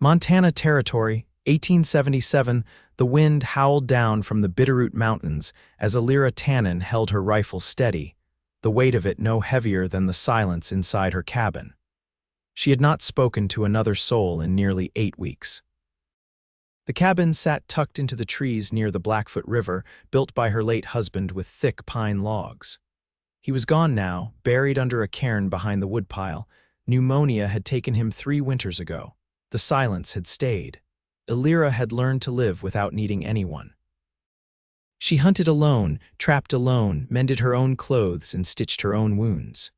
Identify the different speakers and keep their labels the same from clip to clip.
Speaker 1: Montana Territory, 1877, the wind howled down from the Bitterroot Mountains as Elira Tannen held her rifle steady, the weight of it no heavier than the silence inside her cabin. She had not spoken to another soul in nearly 8 weeks. The cabin sat tucked into the trees near the Blackfoot River, built by her late husband with thick pine logs. He was gone now, buried under a cairn behind the woodpile. Pneumonia had taken him 3 winters ago. The silence had stayed. Elira had learned to live without needing anyone. She hunted alone, trapped alone, mended her own clothes, and stitched her own wounds.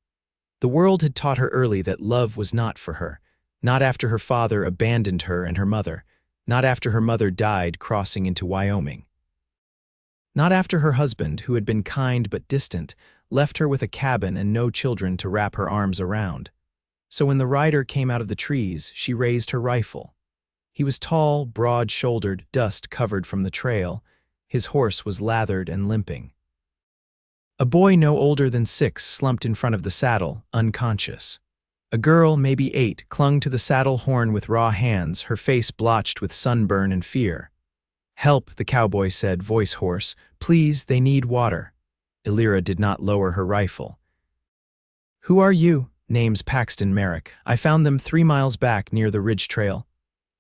Speaker 1: The world had taught her early that love was not for her, not after her father abandoned her and her mother, not after her mother died crossing into Wyoming. Not after her husband, who had been kind but distant, left her with a cabin and no children to wrap her arms around. So when the rider came out of the trees, she raised her rifle. He was tall, broad-shouldered, dust covered from the trail. His horse was lathered and limping. A boy no older than 6 slumped in front of the saddle, unconscious. A girl, maybe 8, clung to the saddle horn with raw hands, her face blotched with sunburn and fear. "Help," the cowboy said, voice hoarse. "Please, they need water." Elira did not lower her rifle. "Who are you?" "Name's Paxton Merrick. I found them 3 miles back near the ridge trail."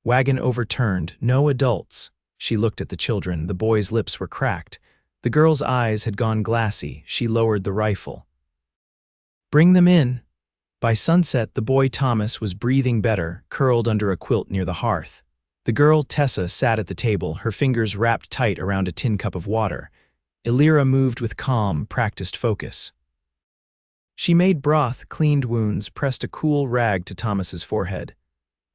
Speaker 1: Wagon overturned, no adults. She looked at the children. The boy's lips were cracked. The girl's eyes had gone glassy. She lowered the rifle. "Bring them in." By sunset, the boy Thomas was breathing better, curled under a quilt near the hearth. The girl Tessa sat at the table, her fingers wrapped tight around a tin cup of water. Elira moved with calm, practiced focus. She made broth, cleaned wounds, pressed a cool rag to Thomas's forehead.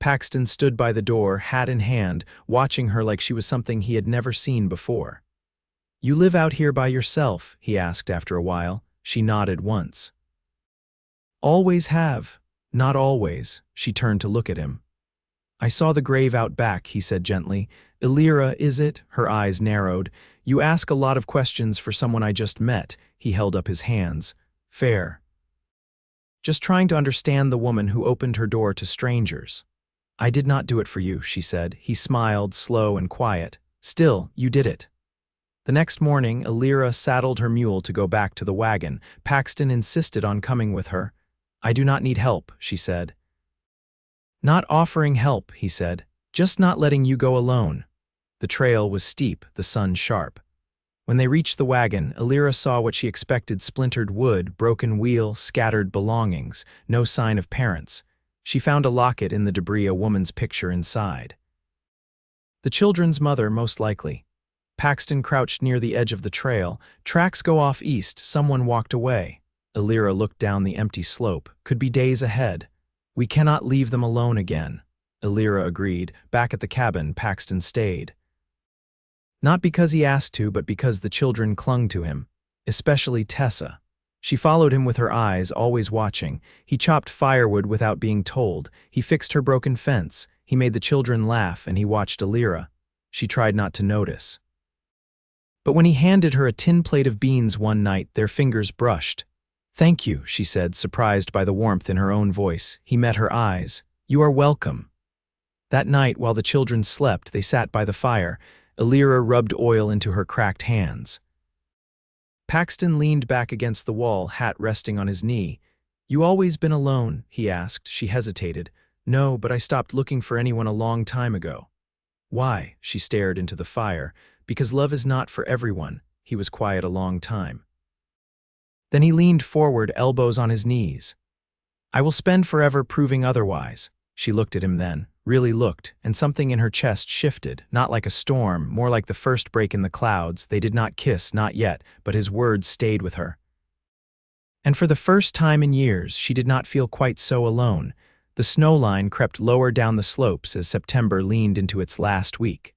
Speaker 1: Paxton stood by the door, hat in hand, watching her like she was something he had never seen before. "You live out here by yourself?" he asked after a while. She nodded once. "Always have." "Not always." She turned to look at him. "I saw the grave out back," he said gently. "Elira, is it?" Her eyes narrowed. "You ask a lot of questions for someone I just met." He held up his hands. "Fair. Just trying to understand the woman who opened her door to strangers." "I did not do it for you," she said. He smiled, slow and quiet. "Still, you did it." The next morning, Elira saddled her mule to go back to the wagon. Paxton insisted on coming with her. "I do not need help," she said. "Not offering help," he said. "Just not letting you go alone." The trail was steep, the sun sharp. When they reached the wagon, Elira saw what she expected: splintered wood, broken wheel, scattered belongings, no sign of parents. She found a locket in the debris, a woman's picture inside. The children's mother, most likely. Paxton crouched near the edge of the trail. Tracks go off east, someone walked away. Elira looked down the empty slope. Could be days ahead. "We cannot leave them alone again." Elira agreed. Back at the cabin, Paxton stayed. Not because he asked to, but because the children clung to him, especially Tessa. She followed him with her eyes, always watching. He chopped firewood without being told. He fixed her broken fence. He made the children laugh, and he watched Elira. She tried not to notice. But when he handed her a tin plate of beans one night, their fingers brushed. "Thank you," she said, surprised by the warmth in her own voice. He met her eyes. "You are welcome." That night, while the children slept, they sat by the fire. Elira rubbed oil into her cracked hands. Paxton leaned back against the wall, hat resting on his knee. "You always been alone?" he asked. She hesitated. "No, but I stopped looking for anyone a long time ago." "Why?" She stared into the fire. "Because love is not for everyone." He was quiet a long time. Then he leaned forward, elbows on his knees. "I will spend forever proving otherwise." She looked at him then, really looked, and something in her chest shifted, not like a storm, more like the first break in the clouds. They did not kiss, not yet, but his words stayed with her. And for the first time in years, she did not feel quite so alone. The snow line crept lower down the slopes as September leaned into its last week.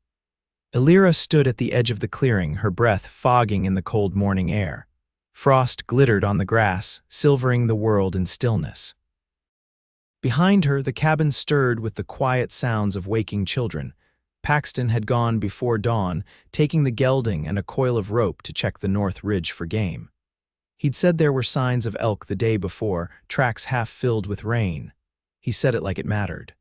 Speaker 1: Elira stood at the edge of the clearing, her breath fogging in the cold morning air. Frost glittered on the grass, silvering the world in stillness. Behind her, the cabin stirred with the quiet sounds of waking children. Paxton had gone before dawn, taking the gelding and a coil of rope to check the north ridge for game. He'd said there were signs of elk the day before, tracks half filled with rain. He said it like it mattered.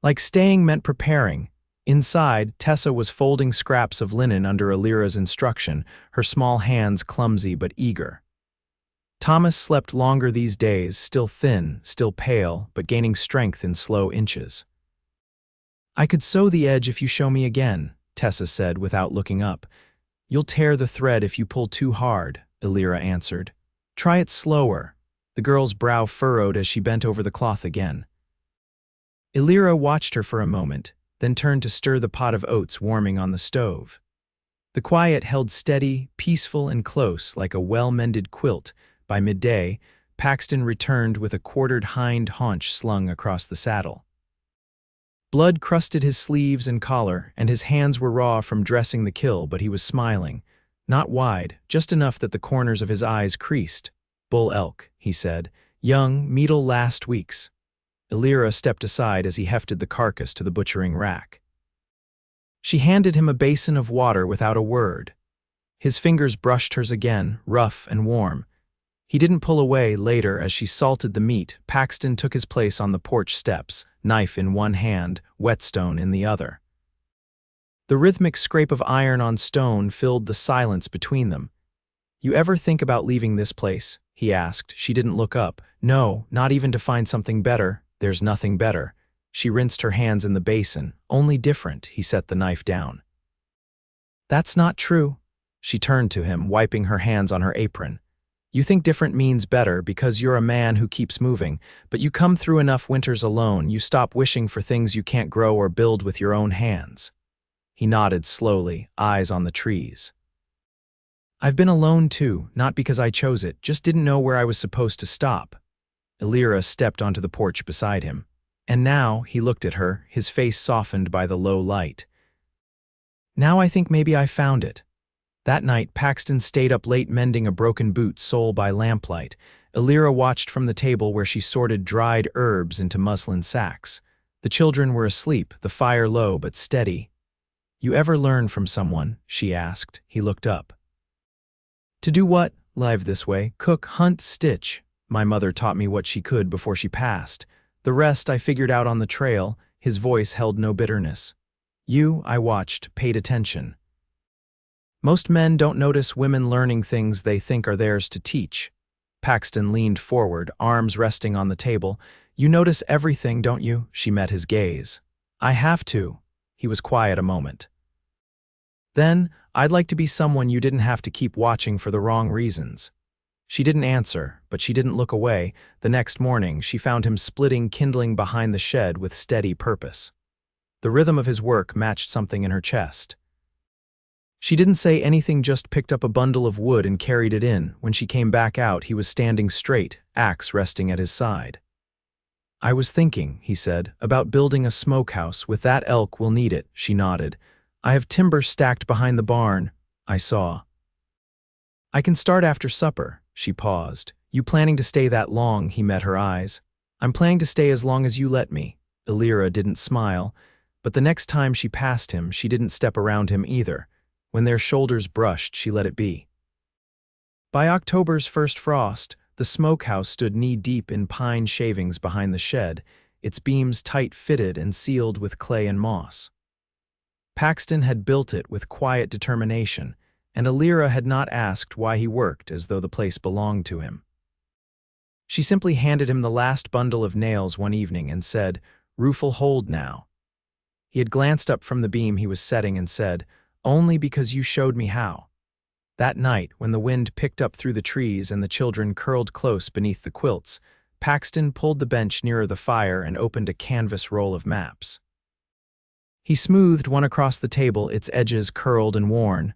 Speaker 1: Like staying meant preparing. Inside, Tessa was folding scraps of linen under Elira's instruction, her small hands clumsy but eager. Thomas slept longer these days, still thin, still pale, but gaining strength in slow inches. "I could sew the edge if you show me again," Tessa said without looking up. "You'll tear the thread if you pull too hard," Elira answered. "Try it slower." The girl's brow furrowed as she bent over the cloth again. Elira watched her for a moment, then turned to stir the pot of oats warming on the stove. The quiet held steady, peaceful, and close like a well-mended quilt. By midday, Paxton returned with a quartered hind haunch slung across the saddle. Blood crusted his sleeves and collar, and his hands were raw from dressing the kill, but he was smiling. Not wide, just enough that the corners of his eyes creased. "Bull elk," he said. "Young, meat'll last weeks." Elira stepped aside as he hefted the carcass to the butchering rack. She handed him a basin of water without a word. His fingers brushed hers again, rough and warm. He didn't pull away. Later, as she salted the meat, Paxton took his place on the porch steps, knife in one hand, whetstone in the other. The rhythmic scrape of iron on stone filled the silence between them. "You ever think about leaving this place?" he asked. She didn't look up. "No, not even to find something better. There's nothing better." She rinsed her hands in the basin. "Only different." He set the knife down. "That's not true." She turned to him, wiping her hands on her apron. "You think different means better because you're a man who keeps moving, but you come through enough winters alone, you stop wishing for things you can't grow or build with your own hands." He nodded slowly, eyes on the trees. "I've been alone too, not because I chose it, just didn't know where I was supposed to stop." Elira stepped onto the porch beside him. And now, he looked at her, his face softened by the low light. "Now I think maybe I found it." That night, Paxton stayed up late mending a broken boot sole by lamplight. Elira watched from the table where she sorted dried herbs into muslin sacks. The children were asleep, the fire low but steady. "You ever learn from someone?" she asked. He looked up. "To do what? Live this way. Cook, hunt, stitch. My mother taught me what she could before she passed. The rest I figured out on the trail." His voice held no bitterness. "You, I watched, paid attention. Most men don't notice women learning things they think are theirs to teach." Paxton leaned forward, arms resting on the table. "You notice everything, don't you?" She met his gaze. "I have to." He was quiet a moment. "Then, I'd like to be someone you didn't have to keep watching for the wrong reasons." She didn't answer, but she didn't look away. The next morning, she found him splitting kindling behind the shed with steady purpose. The rhythm of his work matched something in her chest. She didn't say anything, just picked up a bundle of wood and carried it in. When she came back out, he was standing straight, axe resting at his side. "I was thinking," he said, "about building a smokehouse. With that elk, we'll need it." She nodded. "I have timber stacked behind the barn." I saw. "I can start after supper." She paused. "You planning to stay that long?" He met her eyes. "I'm planning to stay as long as you let me." Elira didn't smile, but the next time she passed him, she didn't step around him either. When their shoulders brushed, she let it be. By October's first frost, the smokehouse stood knee-deep in pine shavings behind the shed, its beams tight-fitted and sealed with clay and moss. Paxton had built it with quiet determination, and Elira had not asked why he worked as though the place belonged to him. She simply handed him the last bundle of nails one evening and said, "Roof'll hold now." He had glanced up from the beam he was setting and said, "Only because you showed me how." That night, when the wind picked up through the trees and the children curled close beneath the quilts, Paxton pulled the bench nearer the fire and opened a canvas roll of maps. He smoothed one across the table, its edges curled and worn.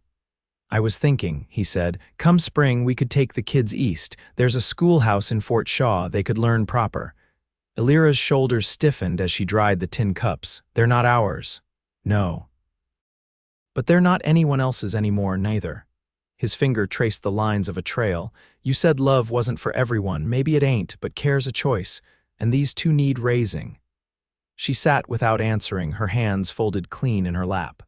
Speaker 1: "I was thinking," he said, "come spring we could take the kids east. There's a schoolhouse in Fort Shaw, they could learn proper." Elira's shoulders stiffened as she dried the tin cups. "They're not ours." "No. But they're not anyone else's anymore, neither." His finger traced the lines of a trail. "You said love wasn't for everyone. Maybe it ain't, but care's a choice, and these two need raising." She sat without answering, her hands folded clean in her lap.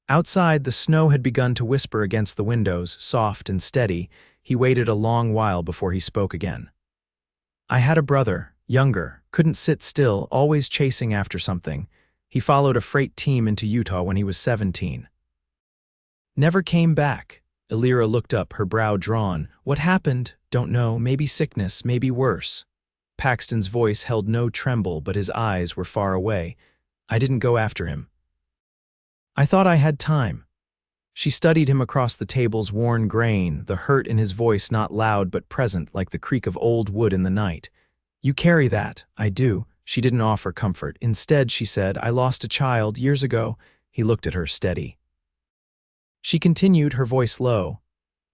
Speaker 1: Outside, the snow had begun to whisper against the windows, soft and steady. He waited a long while before he spoke again. "I had a brother, Younger, couldn't sit still, always chasing after something. He followed a freight team into Utah when he was 17. Never came back. Elira looked up, her brow drawn. What happened? Don't know, maybe sickness, maybe worse. Paxton's voice held no tremble, but his eyes were far away. I didn't go after him. I thought I had time. She studied him across the table's worn grain, the hurt in his voice not loud but present like the creak of old wood in the night. You carry that. I do. She didn't offer comfort. Instead, she said, I lost a child years ago. He looked at her steady. She continued, her voice low.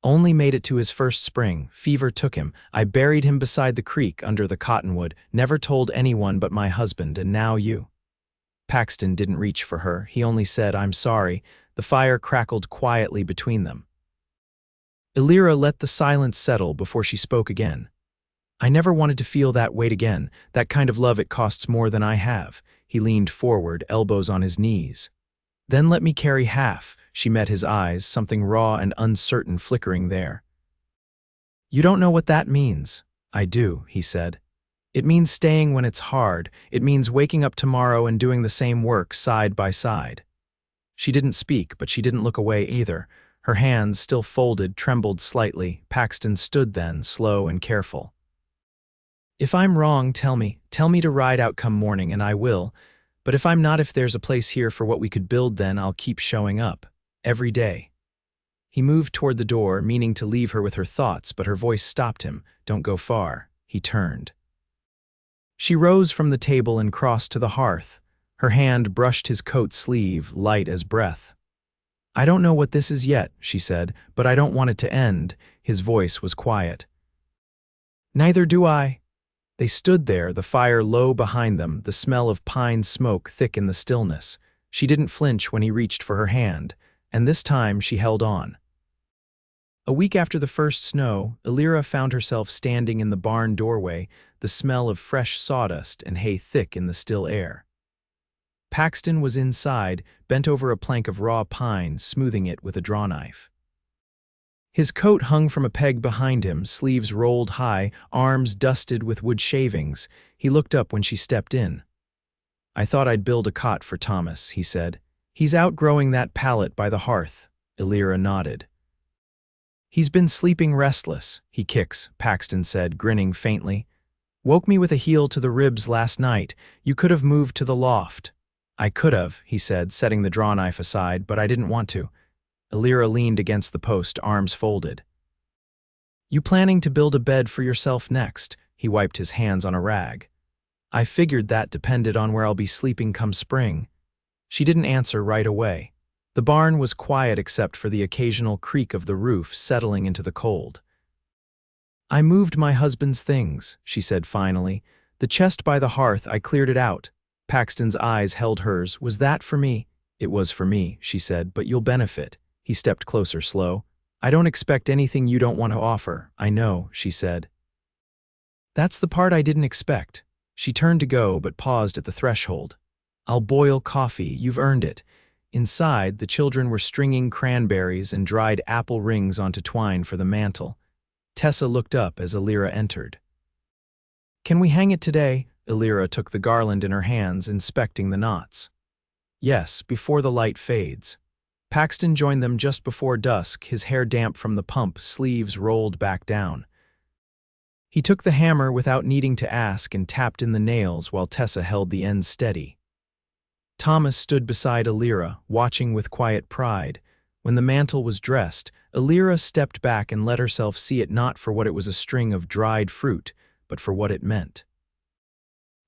Speaker 1: Only made it to his first spring. Fever took him. I buried him beside the creek under the cottonwood, never told anyone but my husband, and now you. Paxton didn't reach for her. He only said, I'm sorry. The fire crackled quietly between them. Elira let the silence settle before she spoke again. I never wanted to feel that weight again, that kind of love it costs more than I have. He leaned forward, elbows on his knees. Then let me carry half. She met his eyes, something raw and uncertain flickering there. You don't know what that means. I do, he said. It means staying when it's hard. It means waking up tomorrow and doing the same work side by side. She didn't speak, but she didn't look away either. Her hands, still folded, trembled slightly. Paxton stood then, slow and careful. If I'm wrong, tell me. Tell me to ride out come morning, and I will. But if I'm not, if there's a place here for what we could build, then I'll keep showing up. Every day. He moved toward the door, meaning to leave her with her thoughts, but her voice stopped him. Don't go far. He turned. She rose from the table and crossed to the hearth. Her hand brushed his coat sleeve, light as breath. I don't know what this is yet, she said, but I don't want it to end. His voice was quiet. Neither do I. They stood there, the fire low behind them, the smell of pine smoke thick in the stillness. She didn't flinch when he reached for her hand, and this time she held on. A week after the first snow, Elira found herself standing in the barn doorway, the smell of fresh sawdust and hay thick in the still air. Paxton was inside, bent over a plank of raw pine, smoothing it with a drawknife. His coat hung from a peg behind him, sleeves rolled high, arms dusted with wood shavings. He looked up when she stepped in. I thought I'd build a cot for Thomas, he said. He's outgrowing that pallet by the hearth. Elira nodded. He's been sleeping restless. He kicks, Paxton said, grinning faintly. Woke me with a heel to the ribs last night. You could have moved to the loft. I could have, he said, setting the drawknife aside, but I didn't want to. Elira leaned against the post, arms folded. You planning to build a bed for yourself next? He wiped his hands on a rag. I figured that depended on where I'll be sleeping come spring. She didn't answer right away. The barn was quiet except for the occasional creak of the roof settling into the cold. I moved my husband's things, she said finally. The chest by the hearth, I cleared it out. Paxton's eyes held hers. Was that for me? It was for me, she said, but you'll benefit. He stepped closer, slow. I don't expect anything you don't want to offer. I know, she said. That's the part I didn't expect. She turned to go, but paused at the threshold. I'll boil coffee. You've earned it. Inside, the children were stringing cranberries and dried apple rings onto twine for the mantel. Tessa looked up as Elira entered. Can we hang it today? Elira took the garland in her hands, inspecting the knots. Yes, before the light fades. Paxton joined them just before dusk, his hair damp from the pump, sleeves rolled back down. He took the hammer without needing to ask and tapped in the nails while Tessa held the ends steady. Thomas stood beside Elira, watching with quiet pride. When the mantle was dressed, Elira stepped back and let herself see it not for what it was, a string of dried fruit, but for what it meant.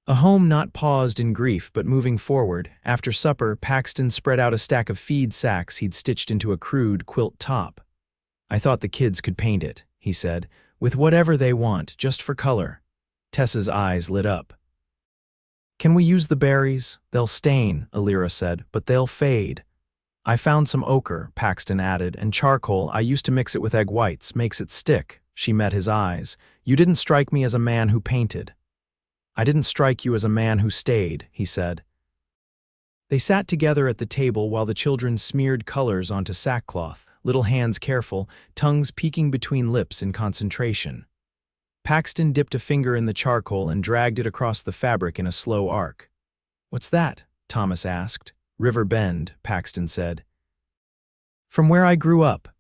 Speaker 1: A home not paused in grief but moving forward. After supper, Paxton spread out a stack of feed sacks he'd stitched into a crude quilt top. I thought the kids could paint it, he said, with whatever they want, just for color. Tessa's eyes lit up. Can we use the berries? They'll stain, Elira said, but they'll fade. I found some ochre, Paxton added, and charcoal. I used to mix it with egg whites, makes it stick. She met his eyes. You didn't strike me as a man who painted. I didn't strike you as a man who stayed, he said. They sat together at the table while the children smeared colors onto sackcloth, little hands careful, tongues peeking between lips in concentration. Paxton dipped a finger in the charcoal and dragged it across the fabric in a slow arc. "What's that?" Thomas asked. "River Bend," Paxton said. "From where I grew up."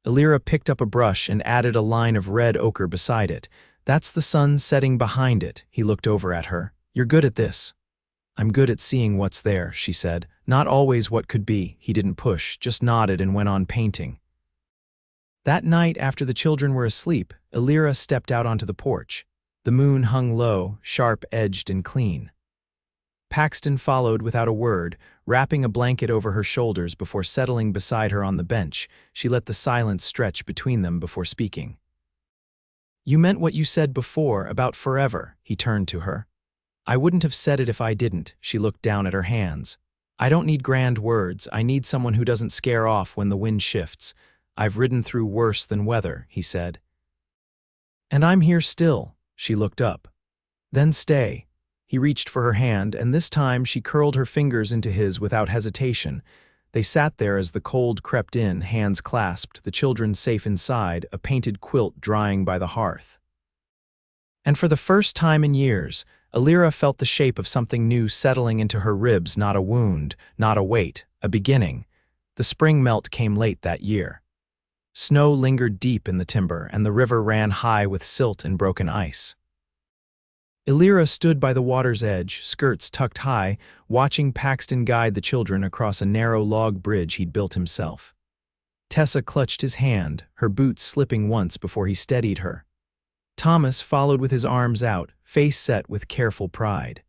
Speaker 1: Elira picked up a brush and added a line of red ochre beside it. "That's the sun setting behind it." He looked over at her. "You're good at this." "I'm good at seeing what's there," she said. "Not always what could be." He didn't push, just nodded and went on painting. That night, after the children were asleep, Elira stepped out onto the porch. The moon hung low, sharp-edged and clean. Paxton followed without a word, wrapping a blanket over her shoulders before settling beside her on the bench. She let the silence stretch between them before speaking. "You meant what you said before about forever," he turned to her. "I wouldn't have said it if I didn't." She looked down at her hands. "I don't need grand words. I need someone who doesn't scare off when the wind shifts. I've ridden through worse than weather," he said. "And I'm here still." She looked up. "Then stay." He reached for her hand, and this time she curled her fingers into his without hesitation. They sat there as the cold crept in, hands clasped, the children safe inside, a painted quilt drying by the hearth. And for the first time in years, Elira felt the shape of something new settling into her ribs, not a wound, not a weight, a beginning. The spring melt came late that year. Snow lingered deep in the timber, and the river ran high with silt and broken ice. Elira stood by the water's edge, skirts tucked high, watching Paxton guide the children across a narrow log bridge he'd built himself. Tessa clutched his hand, her boots slipping once before he steadied her. Thomas followed with his arms out, face set with careful pride.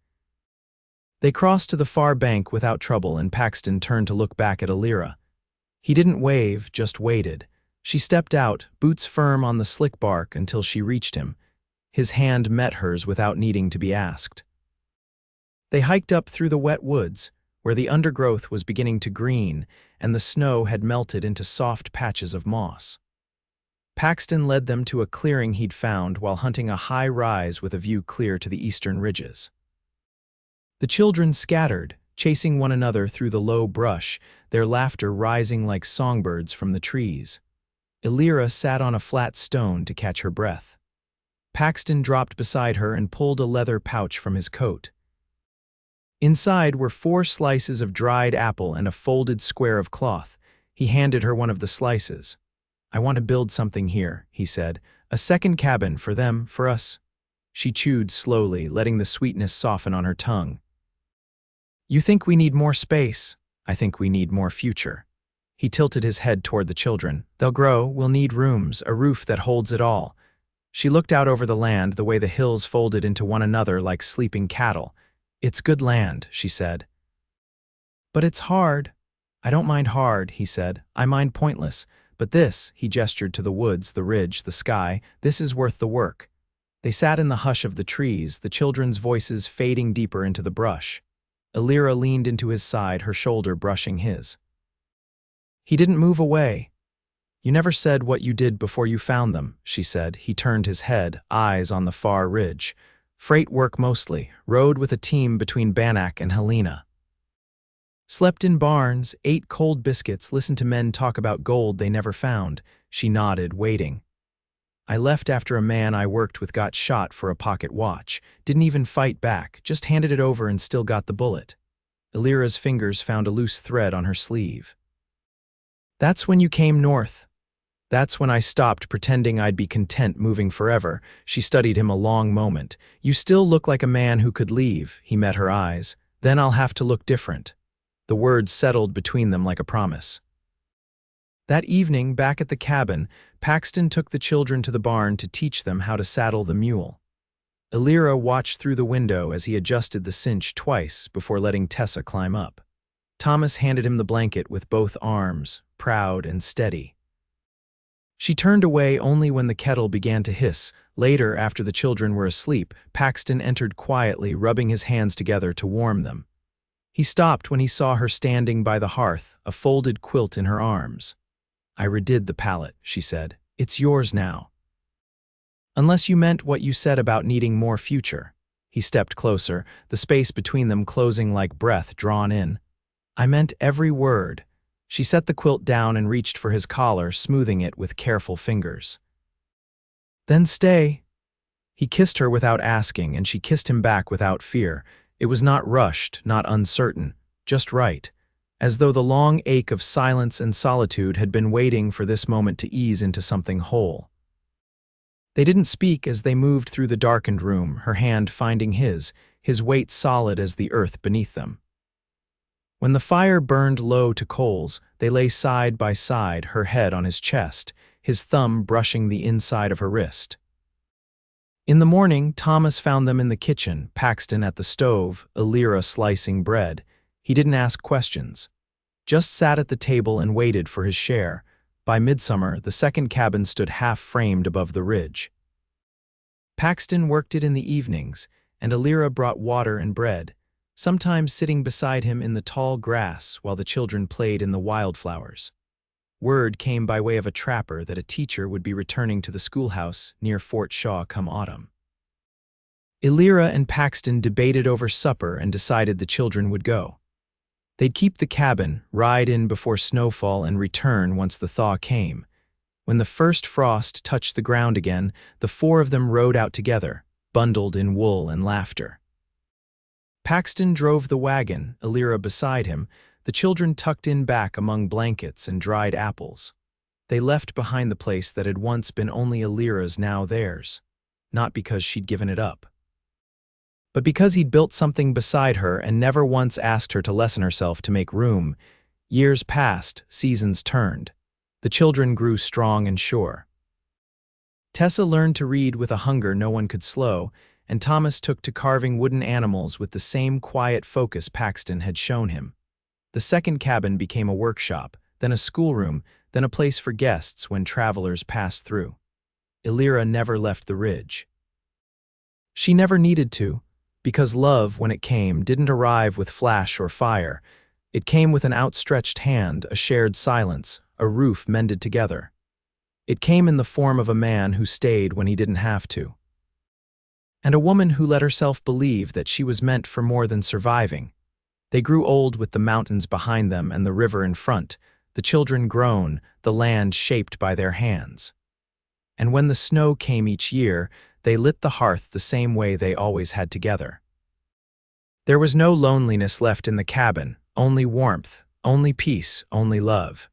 Speaker 1: They crossed to the far bank without trouble, and Paxton turned to look back at Elira. He didn't wave, just waited. She stepped out, boots firm on the slick bark, until she reached him. His hand met hers without needing to be asked. They hiked up through the wet woods, where the undergrowth was beginning to green, and the snow had melted into soft patches of moss. Paxton led them to a clearing he'd found while hunting a high rise with a view clear to the eastern ridges. The children scattered, chasing one another through the low brush, their laughter rising like songbirds from the trees. Elira sat on a flat stone to catch her breath. Paxton dropped beside her and pulled a leather pouch from his coat. Inside were 4 slices of dried apple and a folded square of cloth. He handed her one of the slices. "I want to build something here," he said. "A second cabin for them, for us." She chewed slowly, letting the sweetness soften on her tongue. "You think we need more space? I think we need more future." He tilted his head toward the children. "They'll grow, we'll need rooms, a roof that holds it all." She looked out over the land, the way the hills folded into one another like sleeping cattle. "It's good land," she said. "But it's hard." "I don't mind hard," he said. "I mind pointless. But this," he gestured to the woods, the ridge, the sky, "this is worth the work." They sat in the hush of the trees, the children's voices fading deeper into the brush. Elira leaned into his side, her shoulder brushing his. He didn't move away. "You never said what you did before you found them," she said. He turned his head, eyes on the far ridge. "Freight work mostly. Rode with a team between Bannack and Helena. Slept in barns, ate cold biscuits, listened to men talk about gold they never found." She nodded, waiting. "I left after a man I worked with got shot for a pocket watch. Didn't even fight back, just handed it over and still got the bullet." Elira's fingers found a loose thread on her sleeve. "That's when you came north." "That's when I stopped pretending I'd be content moving forever." She studied him a long moment. "You still look like a man who could leave." He met her eyes. "Then I'll have to look different." The words settled between them like a promise. That evening, back at the cabin, Paxton took the children to the barn to teach them how to saddle the mule. Elira watched through the window as he adjusted the cinch twice before letting Tessa climb up. Thomas handed him the blanket with both arms, proud and steady. She turned away only when the kettle began to hiss. Later, after the children were asleep, Paxton entered quietly, rubbing his hands together to warm them. He stopped when he saw her standing by the hearth, a folded quilt in her arms. "I redid the pallet," she said. "It's yours now." "Unless you meant what you said about needing more future." He stepped closer, the space between them closing like breath drawn in. "I meant every word." She set the quilt down and reached for his collar, smoothing it with careful fingers. "Then stay." He kissed her without asking, and she kissed him back without fear. It was not rushed, not uncertain, just right, as though the long ache of silence and solitude had been waiting for this moment to ease into something whole. They didn't speak as they moved through the darkened room, her hand finding his weight solid as the earth beneath them. When the fire burned low to coals, they lay side by side, her head on his chest, his thumb brushing the inside of her wrist. In the morning, Thomas found them in the kitchen, Paxton at the stove, Elira slicing bread. He didn't ask questions, just sat at the table and waited for his share. By midsummer, the second cabin stood half-framed above the ridge. Paxton worked it in the evenings, and Elira brought water and bread, sometimes sitting beside him in the tall grass while the children played in the wildflowers. Word came by way of a trapper that a teacher would be returning to the schoolhouse near Fort Shaw come autumn. Elira and Paxton debated over supper and decided the children would go. They'd keep the cabin, ride in before snowfall, and return once the thaw came. When the first frost touched the ground again, the four of them rode out together, bundled in wool and laughter. Paxton drove the wagon, Elira beside him, the children tucked in back among blankets and dried apples. They left behind the place that had once been only Elira's, now theirs, not because she'd given it up, but because he'd built something beside her and never once asked her to lessen herself to make room. Years passed, seasons turned. The children grew strong and sure. Tessa learned to read with a hunger no one could slow, and Thomas took to carving wooden animals with the same quiet focus Paxton had shown him. The second cabin became a workshop, then a schoolroom, then a place for guests when travelers passed through. Elira never left the ridge. She never needed to, because love, when it came, didn't arrive with flash or fire. It came with an outstretched hand, a shared silence, a roof mended together. It came in the form of a man who stayed when he didn't have to, and a woman who let herself believe that she was meant for more than surviving. They grew old with the mountains behind them and the river in front, the children grown, the land shaped by their hands. And when the snow came each year, they lit the hearth the same way they always had together. There was no loneliness left in the cabin, only warmth, only peace, only love.